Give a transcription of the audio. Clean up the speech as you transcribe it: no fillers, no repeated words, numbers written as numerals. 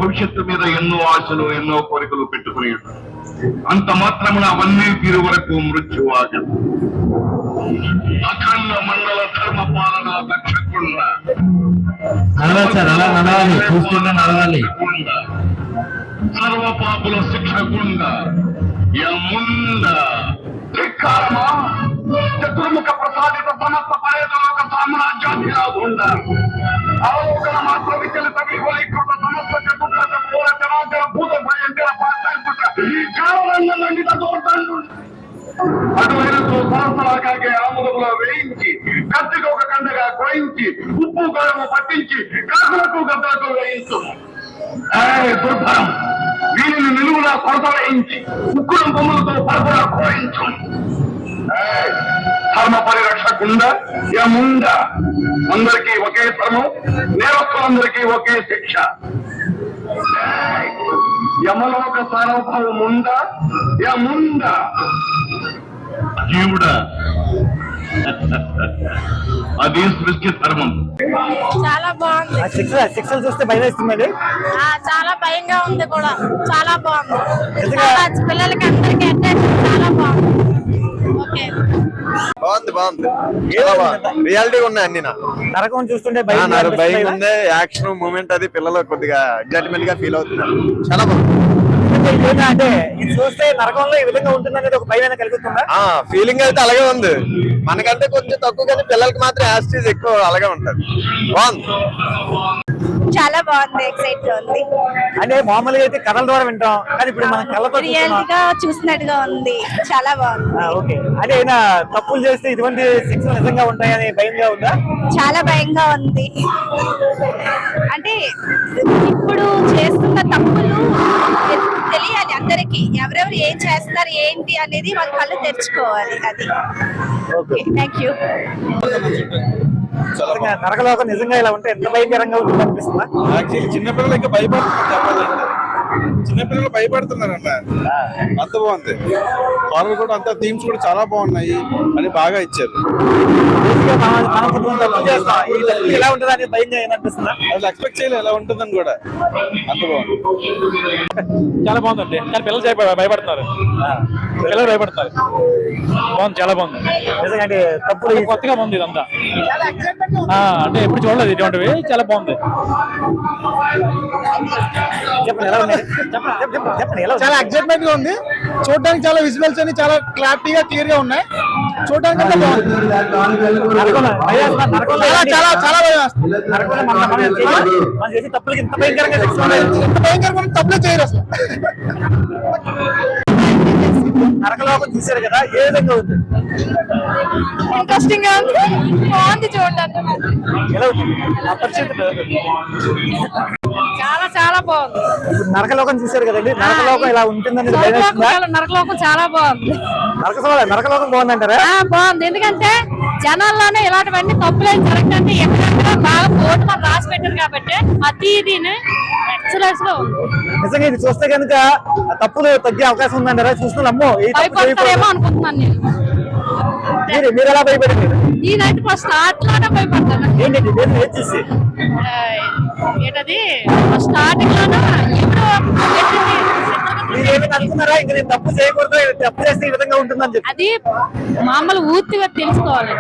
భవిష్యత్తు మీద ఎన్నో ఆశలు ఎన్నో కోరికలు పెట్టుకుని అంత మాత్రమున అవన్నీ తీరు వరకు మృత్యువాగదు. అఖండ మండల ధర్మ పాలన దక్షకుండా సర్వ పాపుల శిక్షకుండా యముండ ధిక్కారమా చతుర్ముఖ ప్రసాదిత సమస్త పరేతలోక సామ్రాజ్యాధిరాజుండ అవలోకన మాత్ర విచలిత విహులీకృత సమస్త చతుర్దశ పూర జనాచర భూత భయంకర పాశాంకుట కావలంగ దోర్దండు అటువైనతో సరసలాగే ఆముదములో వేయించి కత్తికి ఒక కండగా కోయించి ఉప్పు కారము పట్టించి కాకులకు గద్దలకు వేయించు. దుర్భరం వీరిని నిలువులా కొరత వేయించి ఉక్కుల బొమ్మలతో పరపరా కోయించు. ధర్మ పరిరక్షకుండా యముండ అందరికీ ఒకే ధర్మం, నేరస్తులందరికీ ఒకే శిక్ష. యమలోక సార్వభౌముండ యముండ జీవుడా అది సృష్టి ధర్మం. చాలా బాగుంది. శిక్షలు చూస్తే భయం వేస్తుంది. చాలా భయంగా ఉంది కూడా. చాలా బాగుంది. పిల్లలకి అందరికి అటెన్షన్ చాలా బాగుంది. ఓకే బాగుంది రియాలిటీ ఉన్నాయి అన్ని. నరకం చూస్తుంటే భయం ఉంది. యాక్షన్ మూమెంట్ అది పిల్లలు కొద్దిగా ఎగ్జైట్మెంట్ గా ఫీల్ అవుతున్నారు. చాలా బాగుంది. అంటే ఇది చూస్తే నరకంలో ఈ విధంగా ఉంటుంది అనేది ఒక భయం కలుగుతుందా? ఫీలింగ్ అయితే అలాగే ఉంది. మనకంటే కొంచెం తక్కువ కానీ పిల్లలకి మాత్రం యాస్టీజ్ ఎక్కువ అలాగే ఉంటది. బాగుంది. చాలా బాగుంది. ఎక్సైట్ ఉంది. అంటే మామూలుగా అయితే కథల ద్వారా వింటాం, కానీ ఇప్పుడు మనం కళ్ళతో రియల్గా చూసినట్టుగా ఉంది. చాలా బాగుంది. ఓకే. అంటే ఏదైనా తప్పులు చేస్తే ఇటువంటి శిక్షలు నిజంగా ఉంటాయని భయంగా ఉందా? చాలా భయంగా ఉంది. అంటే ఇప్పుడు చేస్తున్న తప్పులు తెలియాలి అందరికి. ఎవరెవరు ఏం చేస్తారు ఏంటి అనేది వాళ్ళ కళ్ళు తెరుచుకోవాలి. అది ఓకే. Thank you. నరకలోకం నిజంగా ఇలా ఉంటే ఎంత భయంకరంగా ఉంటుంది అనిపిస్తుందా? యాక్చువల్లీ చిన్నపిల్లలు ఇంకా భయపడుతున్నారు. చిన్నపిల్లలు భయపడుతున్నారన్న. అంత బాగుంది. వాళ్ళు కూడా అంత థీమ్స్ కూడా చాలా బాగున్నాయి అని బాగా ఇచ్చారు. ఎలా ఉంటుంది అని భయంగా ఏమనిపిస్తుందా? అసలు ఎక్స్పెక్ట్ చేయలేదు ఎలా ఉంటుందని కూడా. అంత బాగుంది. చాలా బాగుందండి. కానీ పిల్లలు భయపడుతున్నారు. పిల్లలు భయపడతారు. బాగుంది. చాలా బాగుంది. నిజంగా అంటే తప్పులు కొత్తగా బాగుంది ఇదంతా. అంటే ఎప్పుడు చూడలేదు ఇటువంటివి. చాలా బాగుంది. చాలా ఎక్సైట్మెంట్ గా ఉంది. చూడడానికి చాలా విజువల్స్ అని చాలా క్లారిటీగా క్లియర్ గా ఉన్నాయి. చూడడానికి చాలా చాలా తప్పులకి ఇంత భయంకరంగా తప్పులే చేయరు అసలు. నరకలోకం చూసారు కదా, ఏ విధంగా ఉంది? ఇంట్రెస్టింగ్ గా ఉంది. బాగుంది చూడండి. ఎలా ఉంది? చాలా చాలా బాగుంది. ఇప్పుడు నరకలోకం చూసారు కదండి, నరకలోకం ఇలా ఉంటుందని నరకలోకం చాలా బాగుంది. నరకలోకం బాగుందంటారా? బాగుంది. ఎందుకంటే జనాల్లోనే ఇలాంటివన్నీ తప్పులేని జరగదంటే ఎక్కడెక్కడ బాగా బోర్డు మనం రాసి పెట్టారు కాబట్టి అతి ఇదిని ఎక్సలెన్స్ లో ఉంది. నిజంగా ఇది చూస్తే కనుక తప్పులు తగ్గే అవకాశం ఉందంటారా? చూస్తున్నాం అమ్మో భయపడతారేమో అనుకుంటున్నాను నేను. మీరు ఎలా భయపడింది? నేనైతే ఫస్ట్ స్టార్ట్ లోనే భయపడతాను. ఏంటండి ఏం చూసి? ఏంటది స్టార్టింగ్ లోనే మీరేమైనా అనుకున్నారా ఇంకా నేను తప్పు చేయకూడదు, తప్పు చేస్తే ఈ విధంగా ఉంటుందని చెప్పి? అది మామూలు ఊర్తిగా తెలుసుకోవాలి.